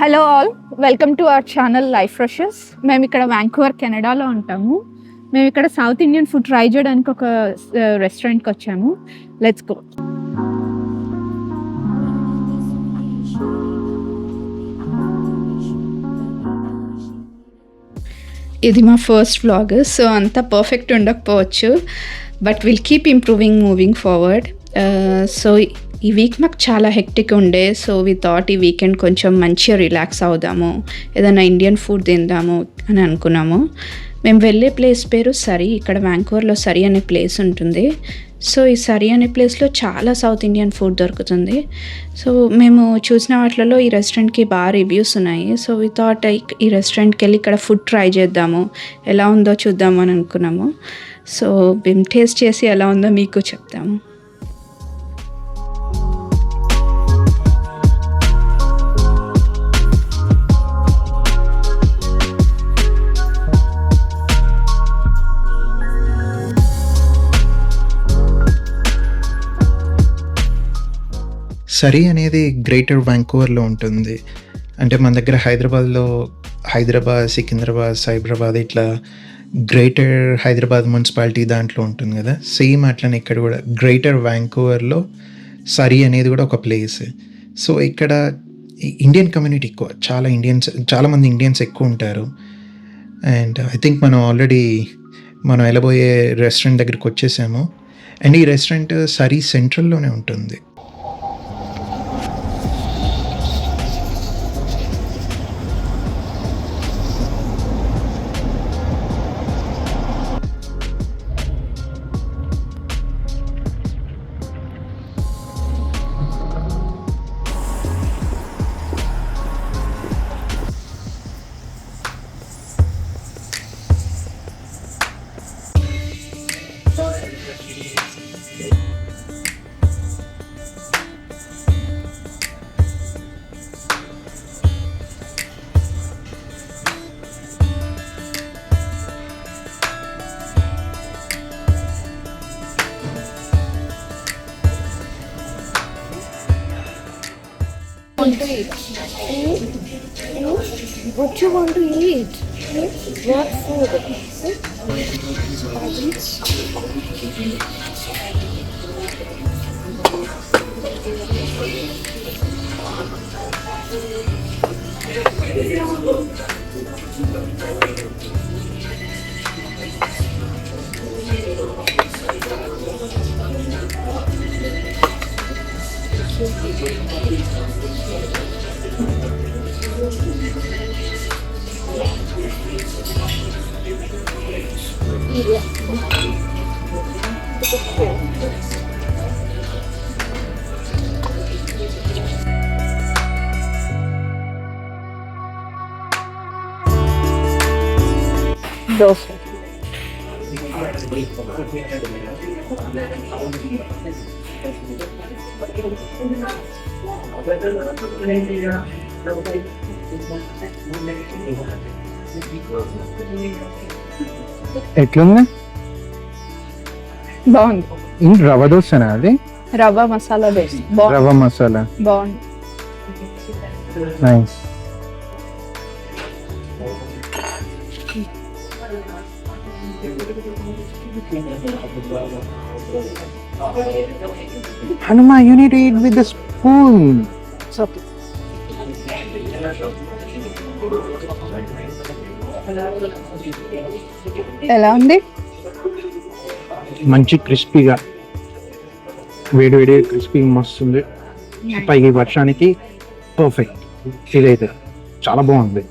Hello all, welcome to our channel life freshes. మేము ఇక్కడ Vancouver కెనడాలో ఉంటాము. మేము ఇక్కడ సౌత్ ఇండియన్ ఫుడ్ ట్రై చేయడానికి ఒక రెస్టారెంట్కి వచ్చాము. Let's go. ఇది మా ఫస్ట్ వ్లాగ్, సో అంత పర్ఫెక్ట్ ఉండకపోవచ్చు, but will keep improving moving forward. So ఈ వీక్ మాకు చాలా హెక్టిక్ ఉండే, సో వి థాట్ ఈ వీకెండ్ కొంచెం మంచిగా రిలాక్స్ అవుదాము, ఏదైనా ఇండియన్ ఫుడ్ తిందాము అని అనుకున్నాము. మేము వెళ్ళే ప్లేస్ పేరు సరి. ఇక్కడ వ్యాంకూవర్లో సరి అనే ప్లేస్ ఉంటుంది. సో ఈ సరి అనే ప్లేస్లో చాలా సౌత్ ఇండియన్ ఫుడ్ దొరుకుతుంది. సో మేము చూసిన వాటిలలో ఈ రెస్టారెంట్కి బాగా రివ్యూస్ ఉన్నాయి. సో వి థాట్ ఈ రెస్టారెంట్కి వెళ్ళి ఇక్కడ ఫుడ్ ట్రై చేద్దాము, ఎలా ఉందో చూద్దాము అని అనుకున్నాము. సో మేము టేస్ట్ చేసి ఎలా ఉందో మీకు చెప్తాము. సరి అనేది గ్రేటర్ వ్యాంకూవర్లో ఉంటుంది. అంటే మన దగ్గర హైదరాబాద్, సికింద్రాబాద్, సైబరాబాద్ ఇట్లా గ్రేటర్ హైదరాబాద్ మున్సిపాలిటీ దాంట్లో ఉంటుంది కదా, సేమ్ అట్లనే ఇక్కడ కూడా గ్రేటర్ వ్యాంకూవర్లో సరి అనేది కూడా ఒక ప్లేస్. సో ఇక్కడ ఇండియన్ కమ్యూనిటీ ఎక్కువ, చాలామంది ఇండియన్స్ ఎక్కువ ఉంటారు. అండ్ ఐ థింక్ మనం వెళ్ళబోయే రెస్టారెంట్ దగ్గరికి వచ్చేసాము. అండ్ ఈ రెస్టారెంట్ సరి సెంట్రల్లోనే ఉంటుంది. What you want to eat? What food? Dosa. ఎట్లుంది? బాగుంది. రవ్వ దోశనా అది? రవ్వ మసాలా బేస్. రవ్వ మసాలా బాగుంది. Nice. Hanuma, you need to eat with the spoon. ఎలా ఉంది? మంచి క్రిస్పీగా, వేడి క్రిస్పీగా మస్తుంది. పైకి వర్షానికి పర్ఫెక్ట్. ఇదైతే చాలా బాగుంది.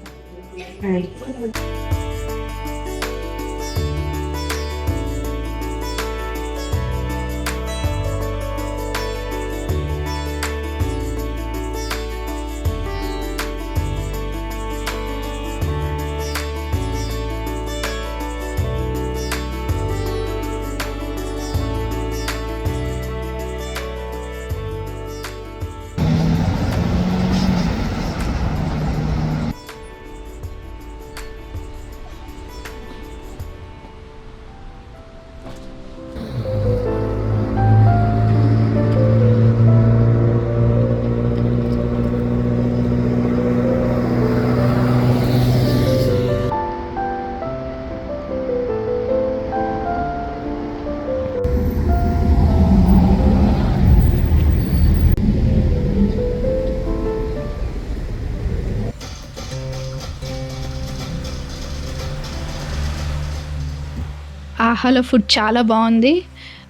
సాహాలో ఫుడ్ చాలా బాగుంది.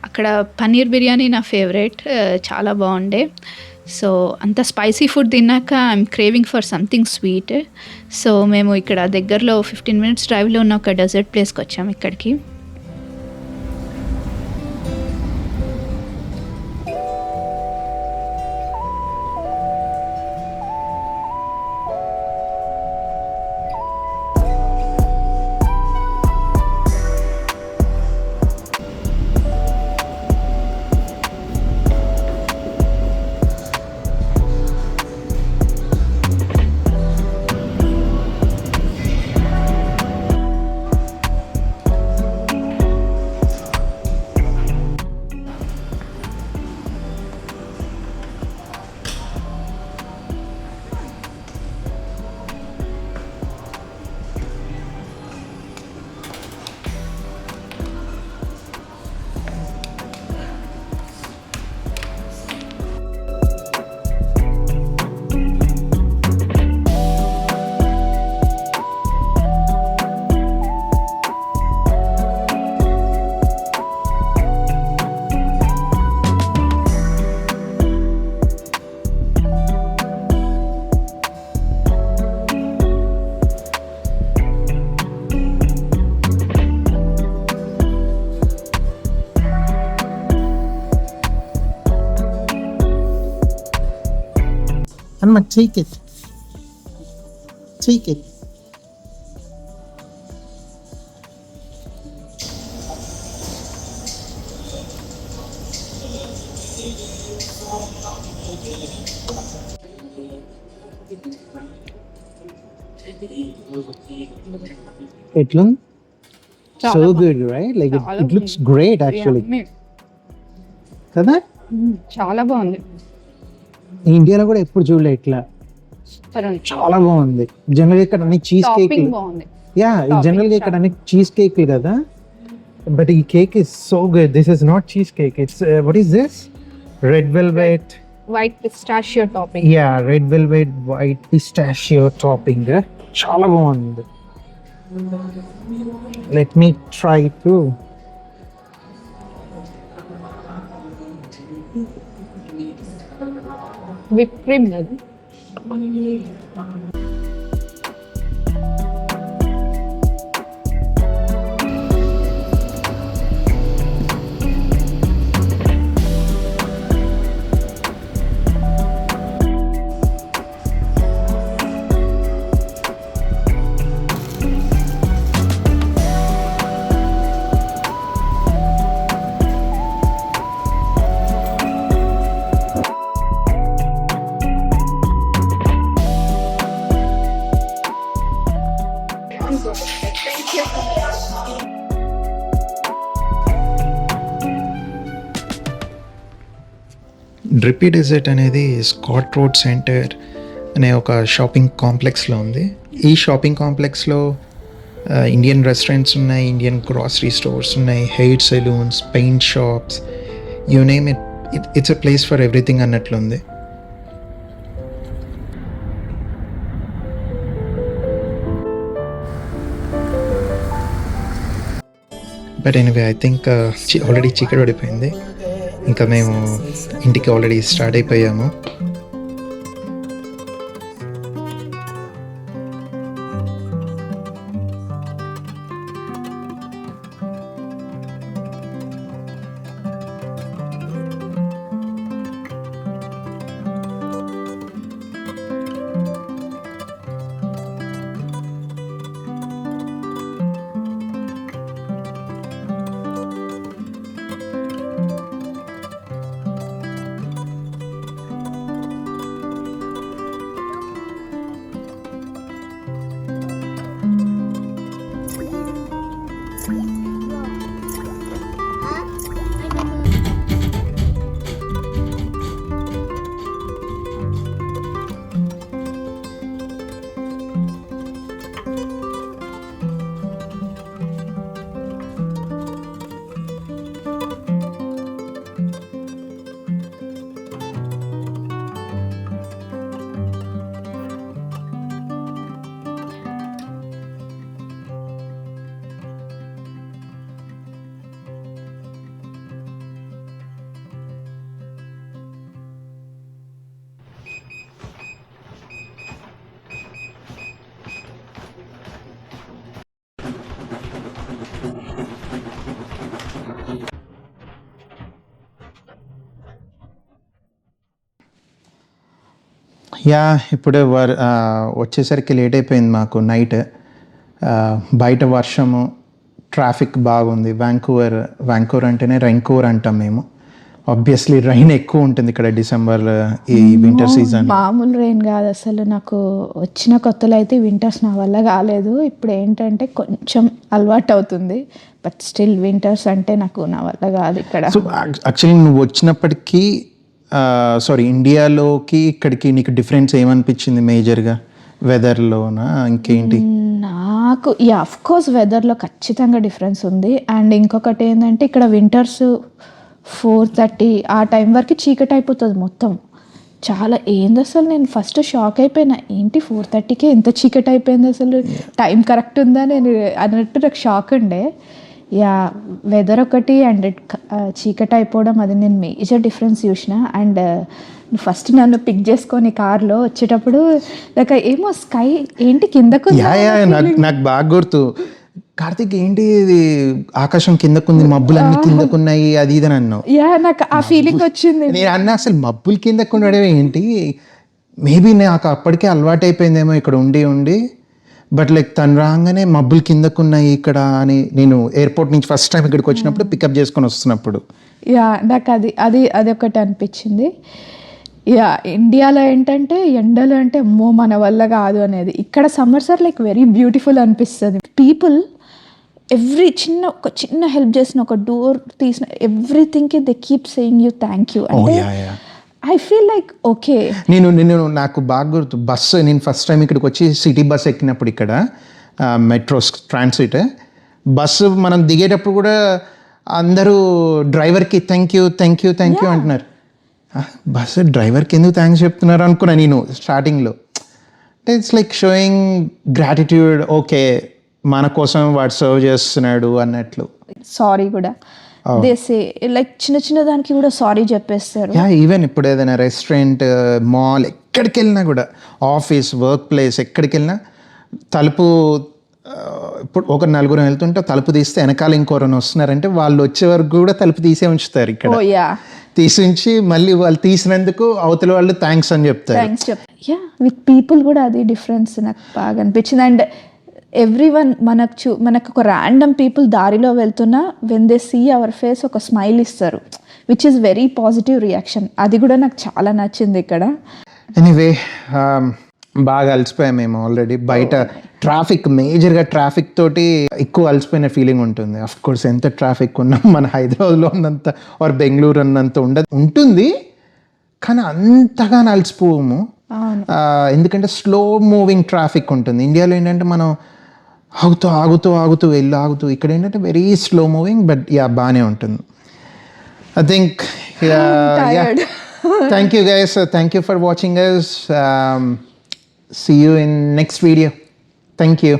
అక్కడ పన్నీర్ బిర్యానీ నా ఫేవరెట్, చాలా బాగుండే. సో అంత స్పైసీ ఫుడ్ తిన్నాక I'm craving for something sweet. So మేము ఇక్కడ దగ్గరలో 15 minutes డ్రైవ్లో ఉన్న ఒక డెజర్ట్ ప్లేస్కి వచ్చాము ఇక్కడికి. Anma, take it. Take it. Etlun? So good, right? Like it looks great actually. కదా? చాలా బాగుంది. ఇండియాలో కూడా ఎప్పుడు చూడలే ఇట్లా. చాలా బాగుంది. జనరల్ ఇక్కడ అన్ని చీజ్ కేక్, యా జనరల్ గా ఇక్కడ అన్ని చీజ్ కేక్లు కదా, బట్ ఈ cake is so good. This is not cheese cake, it's what is this, red velvet white pistachio topping. Yeah red velvet white pistachio topping. చాలా బాగుంది. Let me try to. Whip cream లేదు. డ్రిప్పీ dessert అనేది Scott road centre అనే ఒక shopping కాంప్లెక్స్లో ఉంది. ఈ shopping కాంప్లెక్స్లో ఇండియన్ రెస్టారెంట్స్ ఉన్నాయి, ఇండియన్ గ్రాసరీ స్టోర్స్ ఉన్నాయి, hair salons, paint shops, you name it, it's a place for everything అన్నట్లుంది. But anyway I think already చీకటి పడిపోయింది. ఇంకా మేము ఇంటికి ఆల్రెడీ స్టార్ట్ అయిపోయాము. యా ఇప్పుడు వచ్చేసరికి లేట్ అయిపోయింది మాకు నైట్. బయట వర్షము, ట్రాఫిక్ బాగుంది. వ్యాంకూవర్ అంటేనే రైన్కూవర్ అంటాం మేము. ఆబ్వియస్లీ రైన్ ఎక్కువ ఉంటుంది ఇక్కడ డిసెంబర్ ఈ వింటర్ సీజన్. మామూలు రెయిన్ కాదు అసలు. నాకు వచ్చిన కొత్తలో అయితే వింటర్స్ నా వల్ల కాలేదు. ఇప్పుడు ఏంటంటే కొంచెం అలవాటు అవుతుంది, బట్ స్టిల్ వింటర్స్ అంటే నాకు నా వల్ల కాదు ఇక్కడ. సో యాక్చువల్లీ నువ్వు వచ్చినప్పటికీ ఇండియాలోకి ఇక్కడికి నీకు డిఫరెన్స్ ఏమనిపించింది మేజర్గా? వెదర్లోనా ఇంకేంటి? నాకు ఆఫ్ కోర్స్ వెదర్లో ఖచ్చితంగా డిఫరెన్స్ ఉంది. అండ్ ఇంకొకటి ఏంటంటే ఇక్కడ వింటర్స్ 4:30 ఆ టైం వరకు చీకటి అయిపోతుంది మొత్తం. చాలా ఏంది అసలు, నేను ఫస్ట్ షాక్ అయిపోయినా, ఏంటి 4:30కే ఎంత చీకటి అయిపోయింది, అసలు టైం కరెక్ట్ ఉందా నేను అన్నట్టు నాకు షాక్ ఉండే. వెదర్ ఒకటి అండ్ చీకటి అయిపోవడం, అది నేను మేజర్ డిఫరెన్స్ చూసిన. అండ్ ఫస్ట్ నన్ను పిక్ చేసుకొని కార్లో వచ్చేటప్పుడు నాకు ఏమో స్కై ఏంటి కిందకు, నాకు బాగా గుర్తు. కార్తీక్ ఏంటి ఇది ఆకాశం కిందకుంది, మబ్బులన్నీ కిందకున్నాయి, అది ఇది అని అన్నావు. నాకు ఆ ఫీలింగ్ వచ్చింది. నేను అన్నా అసలు మబ్బులు కిందకుండడం ఏంటి, మేబీ నాకు అప్పటికే అలవాటు అయిపోయిందేమో ఇక్కడ ఉండి. బట్ లైక్ తను రాగానే మబ్బులు కిందకున్నాయి ఇక్కడ అని, నేను ఎయిర్పోర్ట్ నుంచి ఫస్ట్ టైం ఇక్కడికి వచ్చినప్పుడు పికప్ చేసుకొని వస్తున్నప్పుడు నాకు అది ఒకటి అనిపించింది. ఇండియాలో ఏంటంటే ఎండలు అంటే అమ్మో మన వల్ల కాదు అనేది. ఇక్కడ summers are like very beautiful అనిపిస్తుంది. పీపుల్ ఒక చిన్న హెల్ప్ చేసిన, ఒక డోర్ తీసిన, ఎవ్రీథింగ్కి they keep saying you thank you. అంటే ఐ ఫీల్ లైక్ ఓకే. నేను నాకు బాగా గుర్తు, బస్సు నేను ఫస్ట్ టైం ఇక్కడికి వచ్చి సిటీ బస్ ఎక్కినప్పుడు ఇక్కడ మెట్రో ట్రాన్సిట్ బస్సు మనం దిగేటప్పుడు కూడా అందరూ డ్రైవర్కి థ్యాంక్ యూ అంటున్నారు. బస్సు డ్రైవర్కి ఎందుకు థ్యాంక్స్ చెప్తున్నారు అనుకున్నా నేను స్టార్టింగ్లో. అంటే it's like showing gratitude, okay మన కోసం వాడు సర్వ్ చేస్తున్నాడు అన్నట్లు. సారీ కూడా దేసే లైక్ చిన్న దానికి కూడా సారీ చెప్పేస్తారు. ఈవెన్ ఇప్పుడు ఏదైనా రెస్టారెంట్, మాల్, ఎక్కడికి వెళ్ళినా కూడా, ఆఫీస్, వర్క్ ప్లేస్, ఎక్కడికి వెళ్ళినా తలుపు, ఇప్పుడు ఒక నలుగురు వెళ్తుంటే తలుపు తీస్తే వెనకాల ఇంకోరని వస్తున్నారంటే వాళ్ళు వచ్చే వరకు కూడా తలుపు తీసే ఉంచుతారు. ఇక్కడ తీసి ఉంచి మళ్ళీ వాళ్ళు తీసినందుకు అవతల వాళ్ళు థ్యాంక్స్ అని చెప్తారు. విత్ పీపుల్ కూడా అది డిఫరెన్స్ నాకు బాగా అనిపించింది. అండ్ ఎవ్రీవన్ మనకు ఒక ర్యాండమ్ పీపుల్ దారిలో వెళ్తున్నా when they see our face ఒక స్మైల్ ఇస్తారు, which is very positive reaction. అది కూడా నాకు చాలా నచ్చింది ఇక్కడ. ఎనీవే బాగా అలసిపోయాం మేము ఆల్రెడీ. బయట మేజర్గా ట్రాఫిక్ తోటి ఎక్కువ అలసిపోయిన ఫీలింగ్ ఉంటుంది. అఫ్ కోర్స్ ఎంత ట్రాఫిక్ ఉన్నా మన హైదరాబాద్లో ఉన్నంత ఆర్ బెంగళూరు అన్నంత ఉంటుంది, కానీ అంతగా అలసిపోము. ఎందుకంటే స్లో మూవింగ్ ట్రాఫిక్ ఉంటుంది. ఇండియాలో ఏంటంటే మనం ఆగుతూ ఇక్కడ ఏంటంటే వెరీ స్లో మూవింగ్, బట్ బాగానే ఉంటుంది. I think thank you guys, thank you for watching us. See you in next video. Thank you.